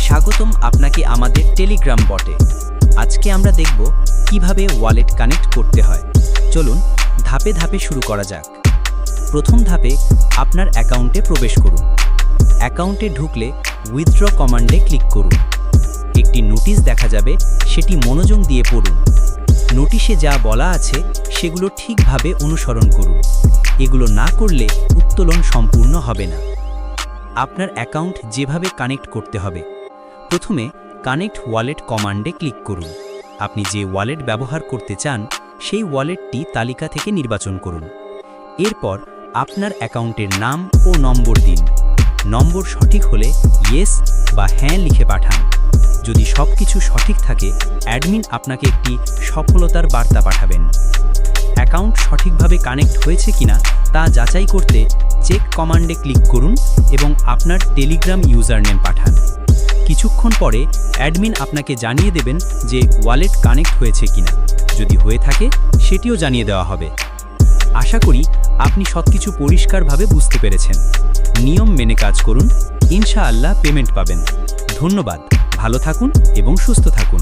স্বাগতম আপনাকে আমাদের টেলিগ্রাম বটে। আজকে আমরা দেখব কিভাবে ওয়ালেট কানেক্ট করতে হয়। চলুন ধাপে ধাপে শুরু করা যাক। প্রথম ধাপে আপনার অ্যাকাউন্টে প্রবেশ করুন। অ্যাকাউন্টে ঢুকলে উইথড্র কমান্ডে ক্লিক করুন। একটি নোটিশ দেখা যাবে, সেটি মনোযোগ দিয়ে পড়ুন। নোটিশে যা বলা আছে সেগুলো ঠিকভাবে অনুসরণ করুন। এগুলো না করলে উত্তোলন সম্পূর্ণ হবে না। আপনার অ্যাকাউন্ট যেভাবে কানেক্ট করতে হবে, প্রথমে কানেক্ট ওয়ালেট কমান্ডে ক্লিক করুন। আপনি যে ওয়ালেট ব্যবহার করতে চান সেই ওয়ালেটটি তালিকা থেকে নির্বাচন করুন। এরপর আপনার অ্যাকাউন্টের নাম ও নম্বর দিন। নম্বর সঠিক হলে ইয়েস বা হ্যাঁ লিখে পাঠান। যদি সব কিছু সঠিক থাকে, অ্যাডমিন আপনাকে একটি সফলতার বার্তা পাঠাবেন। অ্যাকাউন্ট সঠিকভাবে কানেক্ট হয়েছে কিনা তা যাচাই করতে চেক কমান্ডে ক্লিক করুন এবং আপনার টেলিগ্রাম ইউজারনেম পাঠান। কিছুক্ষণ পরে অ্যাডমিন আপনাকে জানিয়ে দেবেন যে ওয়ালেট কানেক্ট হয়েছে কিনা। যদি হয়ে থাকে সেটিও জানিয়ে দেওয়া হবে। আশা করি আপনি সবকিছু পরিষ্কারভাবে বুঝতে পেরেছেন। নিয়ম মেনে কাজ করুন, ইনশাআল্লাহ পেমেন্ট পাবেন। ধন্যবাদ, ভালো থাকুন এবং সুস্থ থাকুন।